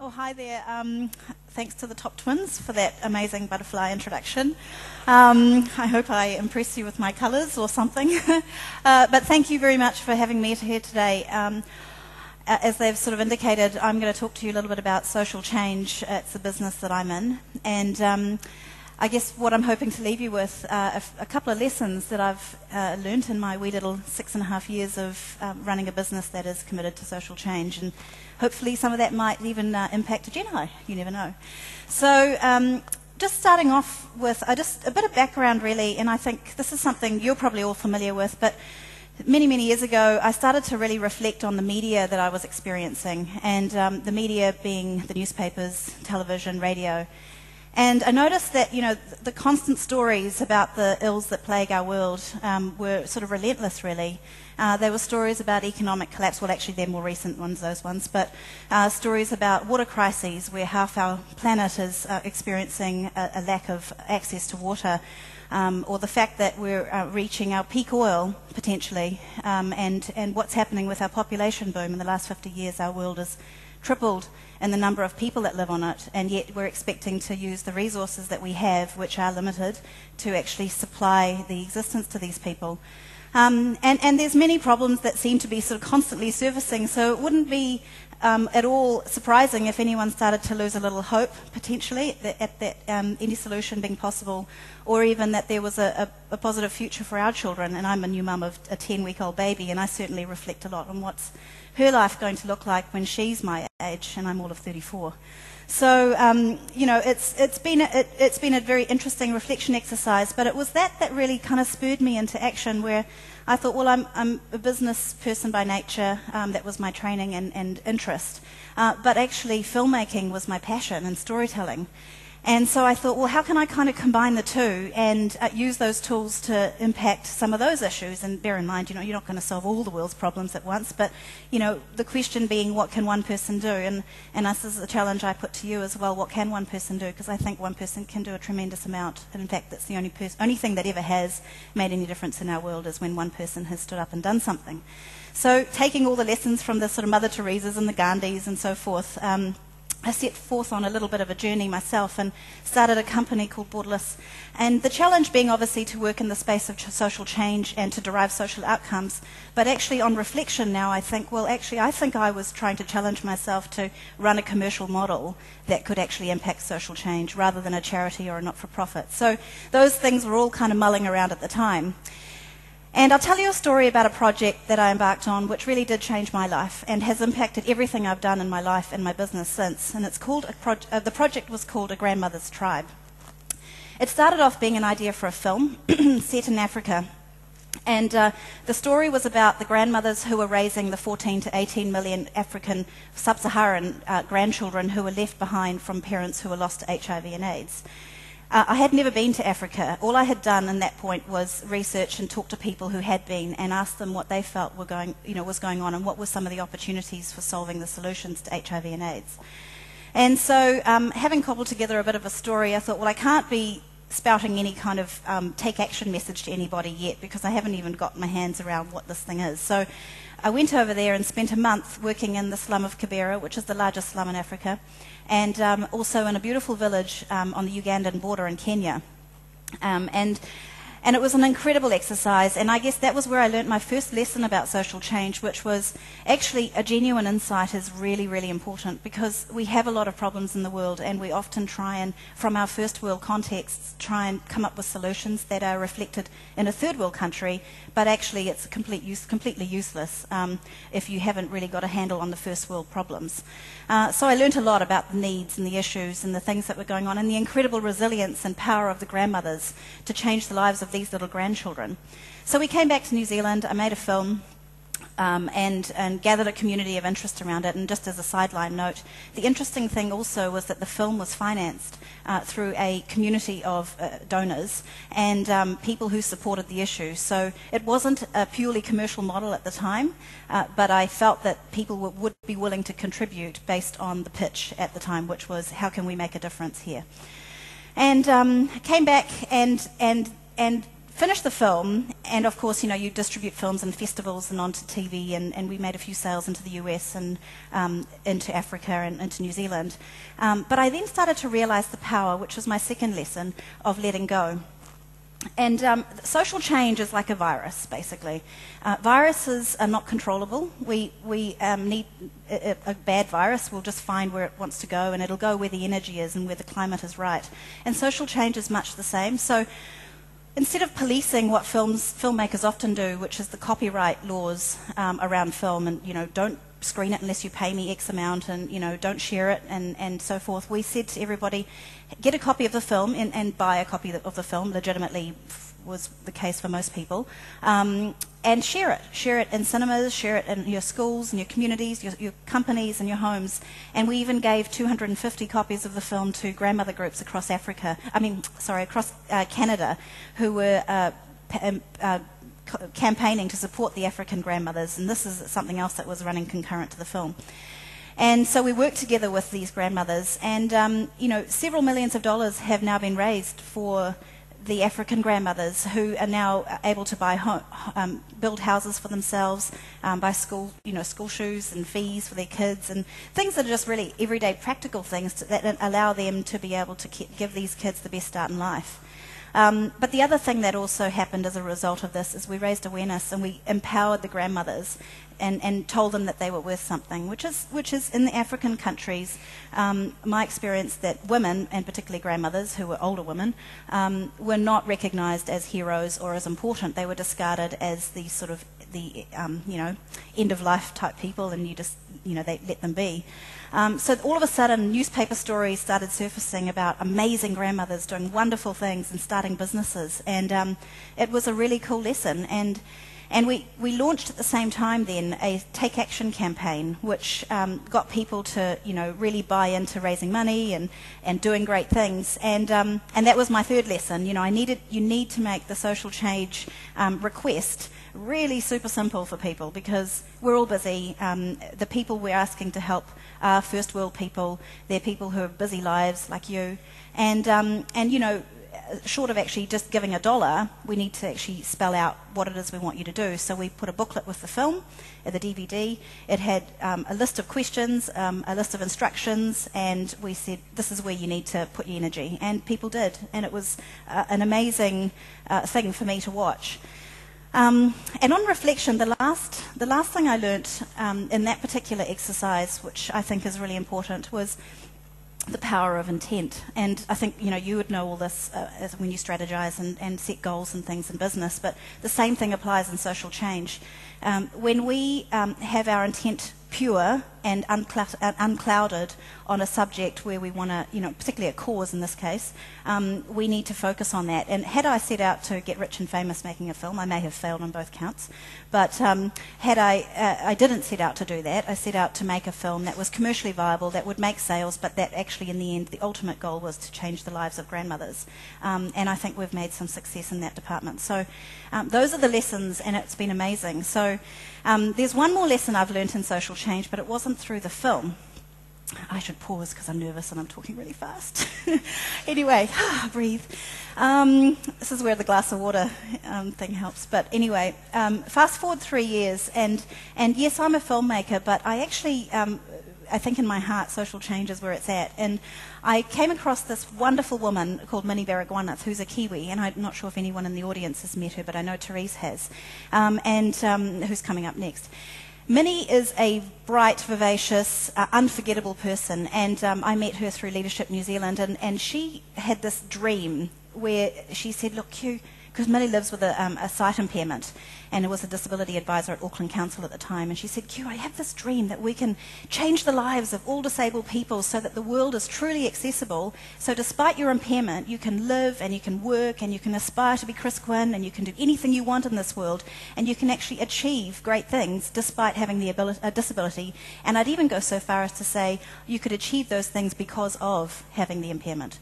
Oh, hi there. Thanks to the Top Twins for that amazing butterfly introduction. I hope I impress you with my colours or something. But thank you very much for having me here today. As they've sort of indicated, I'm going to talk to you a little bit about social change. It's the business that I'm in. And I guess what I'm hoping to leave you with a couple of lessons that I've learnt in my wee little 6.5 years of running a business that is committed to social change. And hopefully some of that might even impact a Jedi. You never know. So just starting off with just a bit of background, really, and I think this is something you're probably all familiar with, but many, many years ago, I started to really reflect on the media that I was experiencing, and the media being the newspapers, television, radio. And I noticed that, you know, the constant stories about the ills that plague our world were sort of relentless, really. There were stories about economic collapse, well, actually they're more recent ones, those ones, but stories about water crises where half our planet is experiencing a lack of access to water, or the fact that we're reaching our peak oil, potentially, and what's happening with our population boom. In the last 50 years, our world has tripled in the number of people that live on it, and yet we're expecting to use the resources that we have, which are limited, to actually supply the existence to these people. And there's many problems that seem to be sort of constantly surfacing, so it wouldn't be at all surprising if anyone started to lose a little hope, potentially, at that any solution being possible, or even that there was a positive future for our children. And I'm a new mum of a 10-week-old baby, and I certainly reflect a lot on what's her life going to look like when she's my age, and I'm all of 34. So, you know, it's been a very interesting reflection exercise, but it was that really kind of spurred me into action, where I thought, well, I'm a business person by nature, that was my training and interest, but actually filmmaking was my passion and storytelling. And so I thought, well, how can I kind of combine the two and use those tools to impact some of those issues? And bear in mind, you know, you're not going to solve all the world's problems at once, but, you know, the question being, what can one person do? And this is a challenge I put to you as well, what can one person do? Because I think one person can do a tremendous amount. And in fact, that's the only thing that ever has made any difference in our world is when one person has stood up and done something. So taking all the lessons from the sort of Mother Teresas and the Gandhis and so forth, I set forth on a little bit of a journey myself and started a company called Borderless. And the challenge being obviously to work in the space of social change and to derive social outcomes. But actually on reflection now I think, well, actually I think I was trying to challenge myself to run a commercial model that could actually impact social change rather than a charity or a not-for-profit. So those things were all kind of mulling around at the time. And I'll tell you a story about a project that I embarked on which really did change my life and has impacted everything I've done in my life and my business since. And it's called the project was called A Grandmother's Tribe. It started off being an idea for a film set in Africa. And the story was about the grandmothers who were raising the 14 to 18 million African sub-Saharan grandchildren who were left behind from parents who were lost to HIV and AIDS. I had never been to Africa. All I had done in that point was research and talk to people who had been and ask them what they felt was going on and what were some of the opportunities for solving the solutions to HIV and AIDS. And so having cobbled together a bit of a story, I thought, well, I can't be spouting any kind of take action message to anybody yet because I haven't even got my hands around what this thing is. So I went over there and spent a month working in the slum of Kibera, which is the largest slum in Africa, and also in a beautiful village on the Ugandan border in Kenya. And it was an incredible exercise, and I guess that was where I learnt my first lesson about social change, which was actually a genuine insight is really, really important because we have a lot of problems in the world and we often try and, from our first world contexts, try and come up with solutions that are reflected in a third world country, but actually it's completely useless if you haven't really got a handle on the first world problems. So I learnt a lot about the needs and the issues and the things that were going on and the incredible resilience and power of the grandmothers to change the lives of these little grandchildren. So we came back to New Zealand, I made a film and gathered a community of interest around it. And just as a sideline note, the interesting thing also was that the film was financed through a community of donors and people who supported the issue. So it wasn't a purely commercial model at the time, but I felt that people would be willing to contribute based on the pitch at the time, which was how can we make a difference here. And came back and finished the film, and of course, you distribute films in festivals and onto TV, and we made a few sales into the US and into Africa and into New Zealand. But I then started to realise the power, which was my second lesson, of letting go. And social change is like a virus, basically. Viruses are not controllable. We need a bad virus will just find where it wants to go, and it'll go where the energy is and where the climate is right. And social change is much the same. So instead of policing what filmmakers often do, which is the copyright laws around film, and don't screen it unless you pay me X amount, and don't share it, and so forth, we said to everybody, get a copy of the film and buy a copy of the film. Legitimately was the case for most people, and share it in cinemas, share it in your schools and your communities, your companies and your homes. And we even gave 250 copies of the film to grandmother groups across across Canada, who were campaigning to support the African grandmothers, and this is something else that was running concurrent to the film. And so we worked together with these grandmothers, and several millions of dollars have now been raised for the African grandmothers, who are now able to build houses for themselves, buy school shoes and fees for their kids, and things that are just really everyday practical things that allow them to be able to give these kids the best start in life. But the other thing that also happened as a result of this is we raised awareness, and we empowered the grandmothers and told them that they were worth something, which is in the African countries, my experience that women, and particularly grandmothers who were older women, were not recognised as heroes or as important. They were discarded as the sort of end of life type people, and they let them be. So all of a sudden, newspaper stories started surfacing about amazing grandmothers doing wonderful things and starting businesses, and it was a really cool lesson. And we launched at the same time then a Take Action campaign, which got people to really buy into raising money and doing great things. And that was my third lesson. You need to make the social change request really super simple for people, because we're all busy. The people we're asking to help are first world people. They're people who have busy lives like you, and short of actually just giving $1, we need to actually spell out what it is we want you to do. So we put a booklet with the film, the DVD. It had a list of questions, a list of instructions, and we said, this is where you need to put your energy. And people did, and it was an amazing thing for me to watch. And on reflection, the last thing I learnt in that particular exercise, which I think is really important, was the power of intent. And I think you would know all this when you strategize and set goals and things in business, but the same thing applies in social change. When we have our intent pure and unclouded on a subject where we want to, particularly a cause in this case, we need to focus on that. And had I set out to get rich and famous making a film, I may have failed on both counts. But had I didn't set out to do that. I set out to make a film that was commercially viable, that would make sales, but that actually in the end, the ultimate goal was to change the lives of grandmothers. And I think we've made some success in that department. So those are the lessons, and it's been amazing. So there's one more lesson I've learnt in social change, but it wasn't through the film. I should pause because I'm nervous and I'm talking really fast. Anyway, breathe. This is where the glass of water thing helps. But anyway, fast forward 3 years, and yes, I'm a filmmaker, but I actually, I think in my heart, social change is where it's at. And I came across this wonderful woman called Minnie Baragwanath, who's a Kiwi, and I'm not sure if anyone in the audience has met her, but I know Therese has, and who's coming up next. Minnie is a bright, vivacious, unforgettable person, and I met her through Leadership New Zealand, and she had this dream where she said, look, Q, because Minnie lives with a sight impairment and was a disability advisor at Auckland Council at the time, and she said, Q, I have this dream that we can change the lives of all disabled people so that the world is truly accessible, so despite your impairment you can live and you can work and you can aspire to be Chris Quinn and you can do anything you want in this world, and you can actually achieve great things despite having the disability, and I'd even go so far as to say you could achieve those things because of having the impairment.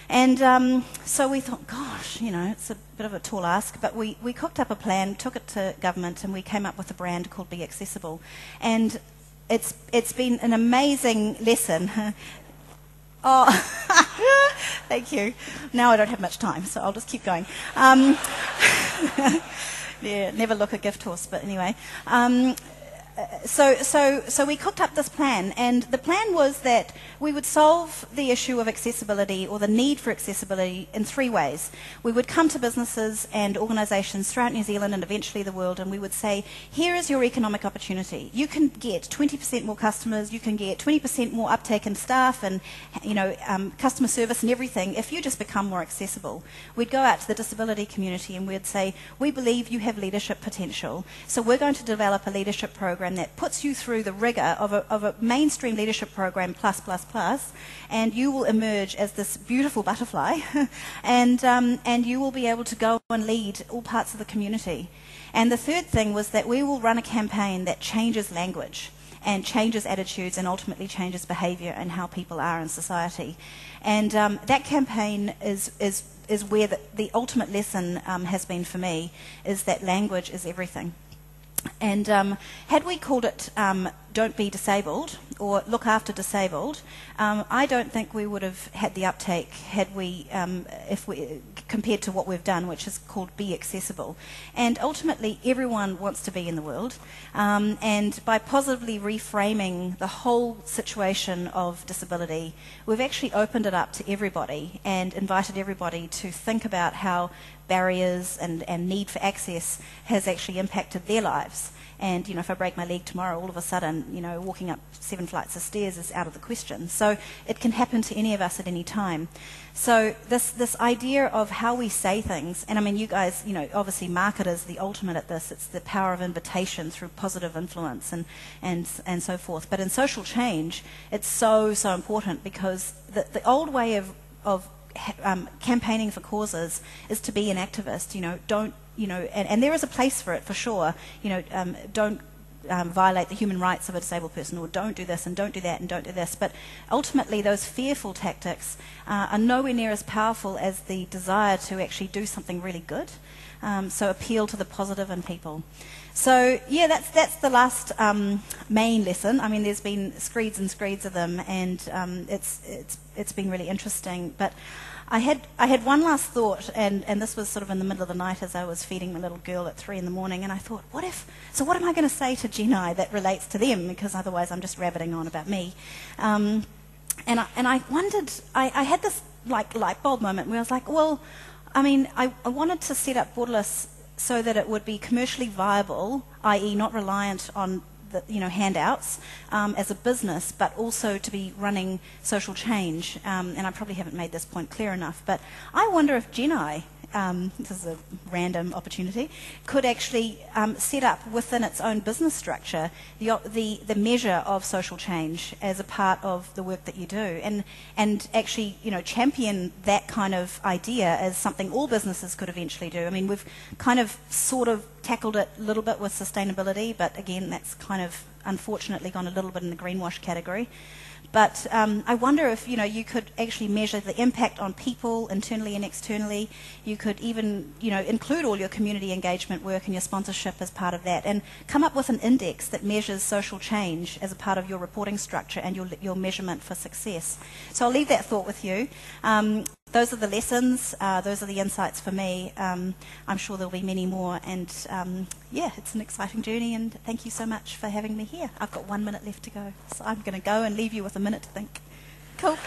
And so we thought, gosh, it's a bit of a tall ask, but we cooked up a plan, took it to government, and we came up with a brand called Be Accessible. And it's been an amazing lesson. Oh, thank you. Now I don't have much time, so I'll just keep going. Yeah, never look a gift horse, but anyway. So we cooked up this plan, and the plan was that we would solve the issue of accessibility or the need for accessibility in three ways. We would come to businesses and organisations throughout New Zealand and eventually the world, and we would say, here is your economic opportunity. You can get 20% more customers, you can get 20% more uptake in staff and customer service and everything if you just become more accessible. We'd go out to the disability community and we'd say, we believe you have leadership potential, so we're going to develop a leadership program that puts you through the rigour of a mainstream leadership program plus, and you will emerge as this beautiful butterfly, and you will be able to go and lead all parts of the community. And the third thing was that we will run a campaign that changes language and changes attitudes and ultimately changes behaviour and how people are in society. And that campaign is where the ultimate lesson has been for me, is that language is everything. And had we called it Don't Be Disabled or Look After Disabled, I don't think we would have had the uptake had we, compared to what we've done, which is called Be Accessible. And ultimately, everyone wants to be in the world. And by positively reframing the whole situation of disability, we've actually opened it up to everybody and invited everybody to think about how barriers and need for access has actually impacted their lives. And, if I break my leg tomorrow, all of a sudden, walking up 7 flights of stairs is out of the question. So it can happen to any of us at any time. So this idea of how we say things, and I mean, you guys, obviously marketers, the ultimate at this, it's the power of invitation through positive influence and so forth. But in social change, it's so important, because the old way of campaigning for causes is to be an activist. And there is a place for it for sure. Don't violate the human rights of a disabled person, or don't do this and don't do that and don't do this. But ultimately, those fearful tactics are nowhere near as powerful as the desire to actually do something really good. So appeal to the positive in people. So yeah, that's the last main lesson. I mean, there's been screeds and screeds of them, and it's been really interesting. But I had one last thought, and this was sort of in the middle of the night as I was feeding my little girl at 3 a.m, and I thought, what am I going to say to Genai that relates to them? Because otherwise I'm just rabbiting on about me. And I wondered, I had this light bulb moment where I was like, well, I mean, I wanted to set up Borderless so that it would be commercially viable, i.e. not reliant on the, handouts as a business, but also to be running social change. And I probably haven't made this point clear enough, but I wonder if Genai, this is a random opportunity, could actually set up within its own business structure the measure of social change as a part of the work that you do, and actually champion that kind of idea as something all businesses could eventually do. I mean, we've kind of sort of tackled it a little bit with sustainability, but again, that's kind of unfortunately gone a little bit in the greenwash category. But I wonder if you could actually measure the impact on people internally and externally. You could even include all your community engagement work and your sponsorship as part of that, and come up with an index that measures social change as a part of your reporting structure and your measurement for success. So I'll leave that thought with you. Those are the lessons, those are the insights for me. I'm sure there'll be many more, and yeah, it's an exciting journey, and thank you so much for having me here. I've got 1 minute left to go, so I'm going to go and leave you with a minute to think. Cool.